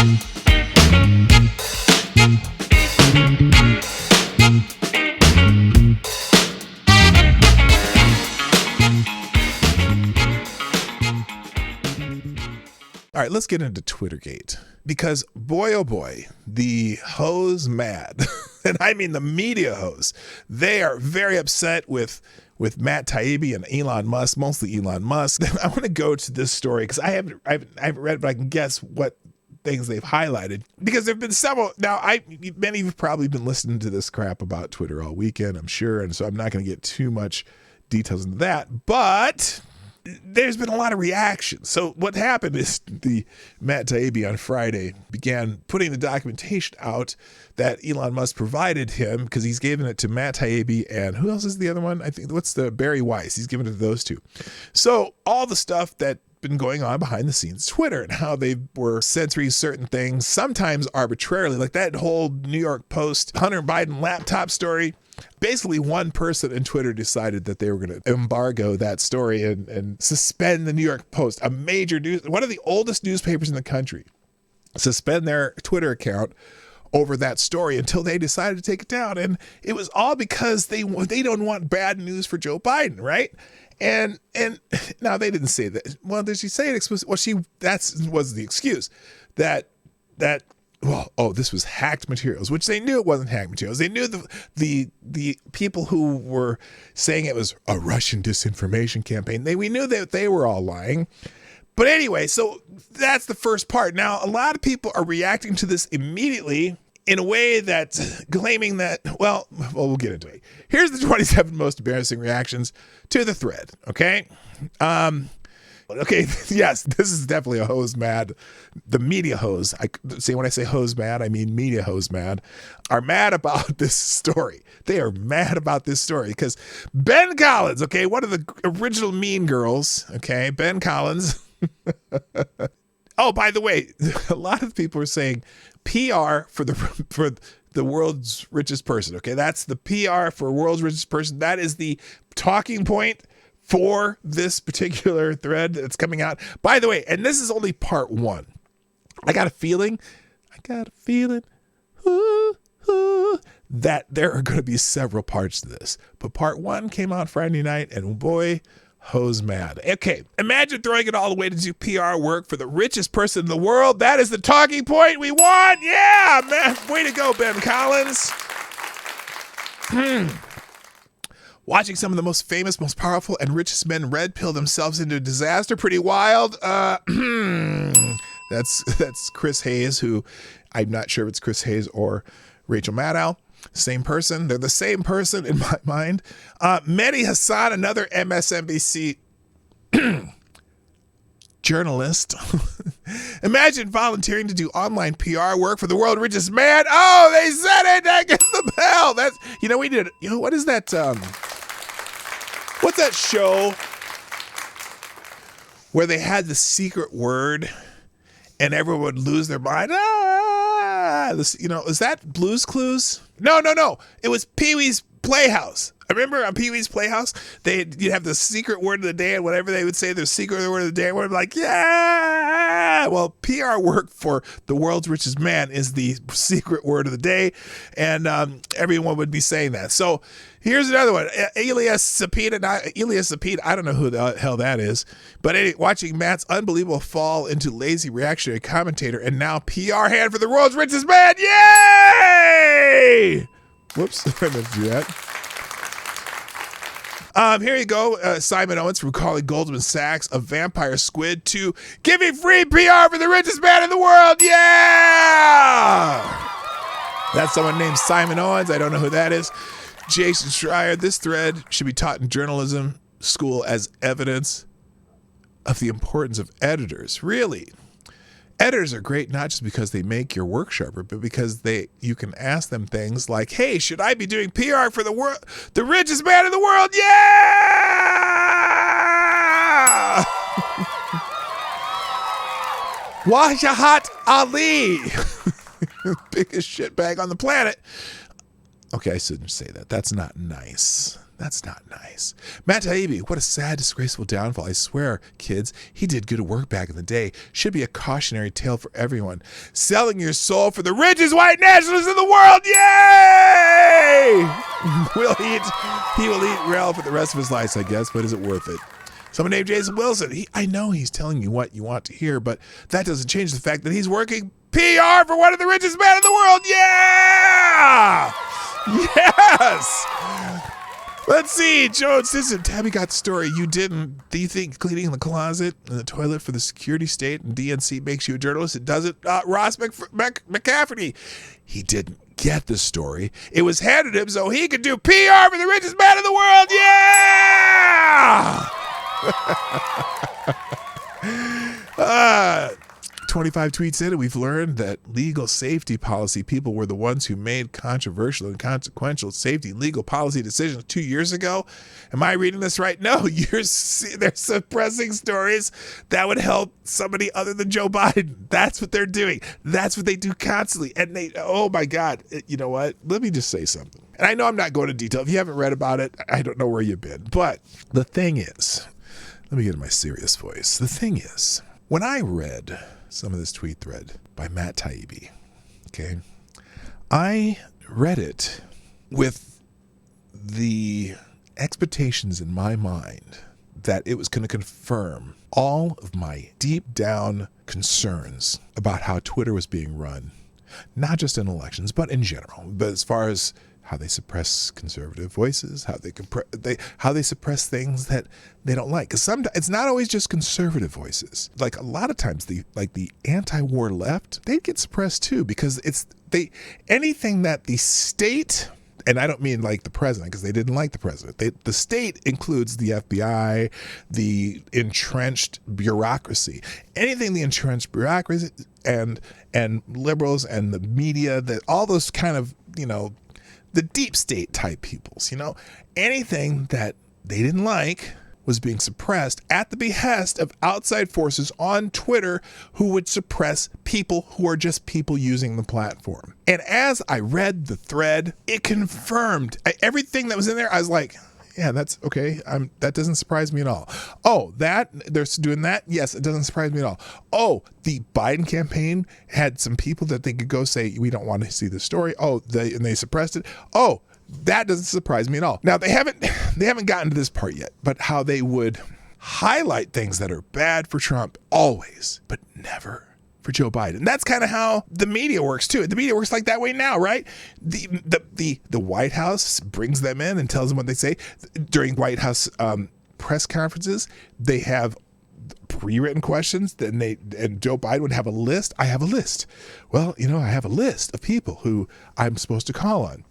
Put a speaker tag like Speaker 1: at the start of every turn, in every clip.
Speaker 1: All right, let's get into Twittergate, because boy, oh boy, the hoes mad, and I mean the media hoes, they are very upset with Matt Taibbi and Elon Musk, mostly Elon Musk. I want to go to this story because I haven't read it, but I can guess what things they've highlighted, because there have been several. Now, many of you have probably been listening to this crap about Twitter all weekend, I'm sure, and so I'm not going to get too much details into that, but there's been a lot of reactions. So what happened is the Matt Taibbi on Friday began putting the documentation out that Elon Musk provided him, because he's given it to Matt Taibbi and who else is the other one? I think Barry Weiss. He's given it to those two. So all the stuff that been going on behind the scenes, Twitter, and how they were censoring certain things, sometimes arbitrarily, like that whole New York Post Hunter Biden laptop story. Basically, one person in Twitter decided that they were going to embargo that story and suspend the New York Post, a major one of the oldest newspapers in the country, suspend their Twitter account over that story until they decided to take it down. And it was all because they don't want bad news for Joe Biden, right? And now they didn't say that. Well, did she say it explicitly? Well, that was the excuse that this was hacked materials, which they knew it wasn't hacked materials. They knew the people who were saying it was a Russian disinformation campaign. We knew that they were all lying. But anyway, so that's the first part. Now, a lot of people are reacting to this immediately in a way that's claiming that, well, we'll get into it. Here's the 27 most embarrassing reactions to the thread, okay? Okay, yes, this is definitely a hose mad. The media hose, when I say hose mad, I mean media hose mad, are mad about this story. They are mad about this story because Ben Collins, okay, one of the original Mean Girls, okay, Ben Collins. Oh, by the way, a lot of people are saying PR for the world's richest person, okay? That's the PR for world's richest person. That is the talking point for this particular thread that's coming out. By the way, and this is only part one. I got a feeling that there are going to be several parts to this. But part one came out Friday night, and boy, hose mad. Okay, imagine throwing it all away to do PR work for the richest person in the world. That is the talking point we want. Yeah, man. Way to go, Ben Collins. Watching some of the most famous, most powerful, and richest men red pill themselves into disaster. Pretty wild. That's Chris Hayes, who I'm not sure if it's Chris Hayes or Rachel Maddow. Same person. They're the same person in my mind. Mehdi Hassan, another MSNBC journalist. Imagine volunteering to do online PR work for the world's richest man. Oh, they said it. That gets the bell. That's, we did, what is that? What's that show where they had the secret word and everyone would lose their mind? Is that Blue's Clues? No. It was Pee-wee's Playhouse. I remember on Pee-wee's Playhouse, you'd have the secret word of the day, and whatever they would say, their secret word of the day, we're like, yeah. Well, PR work for the world's richest man is the secret word of the day, and everyone would be saying that. So here's another one. Elias Sapid, I don't know who the hell that is, but watching Matt's unbelievable fall into lazy reactionary commentator and now PR hand for the world's richest man. Yay! Whoops, I meant to do that. Here you go. Simon Owens from calling Goldman Sachs a vampire squid to giving free PR for the richest man in the world. Yeah! That's someone named Simon Owens. I don't know who that is. Jason Schreier, this thread should be taught in journalism school as evidence of the importance of editors. Really? Editors are great not just because they make your work sharper, but because you can ask them things like, hey, should I be doing PR for the richest man in the world? Yeah! Wajahat Ali, biggest shitbag on the planet. Okay, I shouldn't say that. That's not nice. That's not nice. Matt Taibbi, what a sad, disgraceful downfall. I swear, kids, he did good work back in the day. Should be a cautionary tale for everyone. Selling your soul for the richest white nationalists in the world. Yay! He will eat rail for the rest of his life, I guess, but is it worth it? Someone named Jason Wilson. I know he's telling you what you want to hear, but that doesn't change the fact that he's working PR for one of the richest men in the world. Yeah! Yes! Let's see. Jones, Tabby got the story. You didn't. Do you think cleaning the closet and the toilet for the security state and DNC makes you a journalist? It doesn't. Ross McCafferty. He didn't get the story. It was handed him so he could do PR for the richest man in the world. Yeah! 25 tweets in, and we've learned that legal safety policy people were the ones who made controversial and consequential safety legal policy decisions 2 years ago. Am I reading this right? No, they're suppressing stories that would help somebody other than Joe Biden. That's what they're doing. That's what they do constantly. And oh my God, you know what? Let me just say something. And I know I'm not going into detail. If you haven't read about it, I don't know where you've been. But the thing is, let me get in my serious voice. The thing is, when I read some of this tweet thread by Matt Taibbi, okay, I read it with the expectations in my mind that it was going to confirm all of my deep down concerns about how Twitter was being run, not just in elections, but in general. But as far as how they suppress conservative voices, how they suppress things that they don't like. Because sometimes it's not always just conservative voices. Like a lot of times, the anti-war left, they get suppressed too, because anything that the state, and I don't mean like the president, because they didn't like the president. The state includes the FBI, the entrenched bureaucracy. Anything the entrenched bureaucracy and liberals and the media, that all those kind of, the deep state type peoples, anything that they didn't like was being suppressed at the behest of outside forces on Twitter who would suppress people who are just people using the platform. And as I read the thread, it confirmed everything that was in there. I was like, yeah, that's okay. That doesn't surprise me at all. Oh, they're doing that? Yes, it doesn't surprise me at all. Oh, the Biden campaign had some people that they could go say, we don't want to see the story. Oh, and they suppressed it. Oh, that doesn't surprise me at all. Now, they haven't gotten to this part yet, but how they would highlight things that are bad for Trump always, but never for Joe Biden. That's kind of how the media works too. The media works like that way now, right? The White House brings them in and tells them what they say. During White House press conferences, they have pre-written questions, and Joe Biden would have a list. I have a list. Well, I have a list of people who I'm supposed to call on.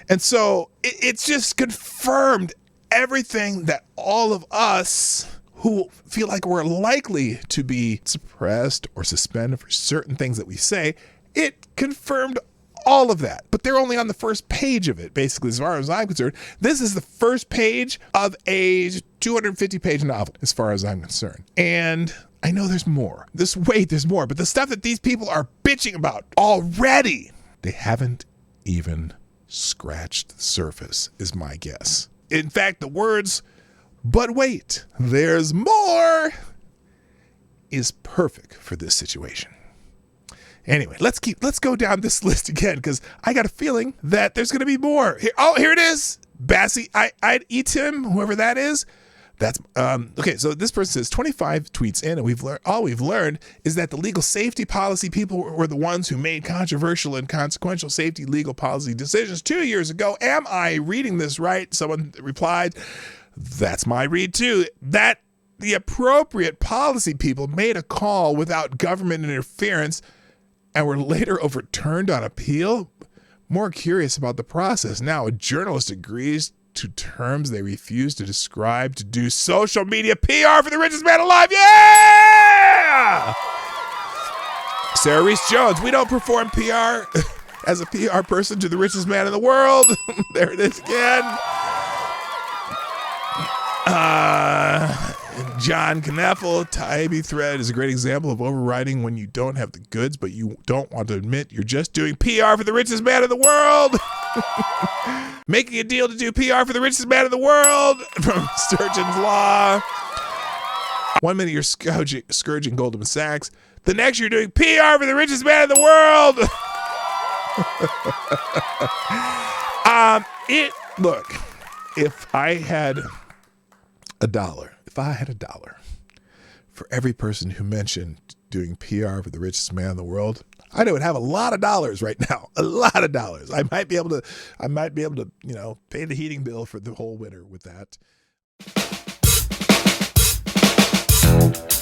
Speaker 1: And so it's just confirmed everything that all of us who feel like we're likely to be suppressed or suspended for certain things that we say, it confirmed all of that. But they're only on the first page of it, basically, as far as I'm concerned. This is the first page of a 250-page novel, as far as I'm concerned. And I know there's more. There's more. But the stuff that these people are bitching about already, they haven't even scratched the surface, is my guess. In fact, the words, "but wait, there's more," is perfect for this situation. Anyway, let's go down this list again, because I got a feeling that there's going to be more. Here it is. Bassie, I'd eat him, whoever that is. That's okay. So this person says 25 tweets in, and all we've learned is that the legal safety policy people were the ones who made controversial and consequential safety legal policy decisions 2 years ago. Am I reading this right? Someone replied, that's my read too. That the appropriate policy people made a call without government interference and were later overturned on appeal. More curious about the process. Now a journalist agrees to terms they refuse to describe to do social media PR for the richest man alive. Yeah! Sarah Reese Jones, we don't perform PR as a PR person to the richest man in the world. There it is again. John Kneffel, Taibbi thread is a great example of overriding when you don't have the goods, but you don't want to admit you're just doing PR for the richest man in the world. Making a deal to do PR for the richest man in the world from Sturgeon's Law. 1 minute you're scourging Goldman Sachs. The next you're doing PR for the richest man in the world. Look, if I had a dollar for every person who mentioned doing PR for the richest man in the world, I would have a lot of dollars right now. A lot of dollars. I might be able to, pay the heating bill for the whole winter with that.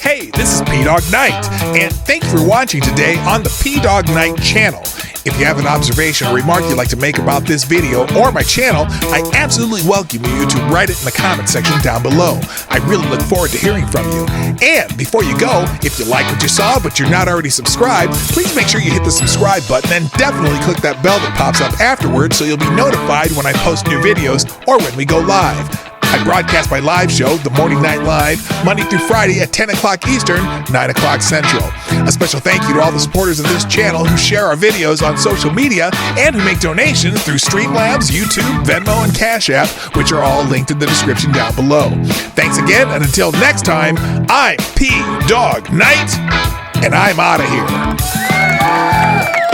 Speaker 1: Hey, this is PDawgKnight, and thank you for watching today on the PDawgKnight channel. If you have an observation or remark you'd like to make about this video or my channel, I absolutely welcome you to write it in the comment section down below. I really look forward to hearing from you. And before you go, if you like what you saw but you're not already subscribed, please make sure you hit the subscribe button and definitely click that bell that pops up afterwards so you'll be notified when I post new videos or when we go live. I broadcast my live show, The Morning Night Live, Monday through Friday at 10 o'clock Eastern, 9 o'clock Central. A special thank you to all the supporters of this channel who share our videos on social media and who make donations through Streamlabs, YouTube, Venmo, and Cashapp, which are all linked in the description down below. Thanks again, and until next time, I'm PDawgKnight, and I'm out of here.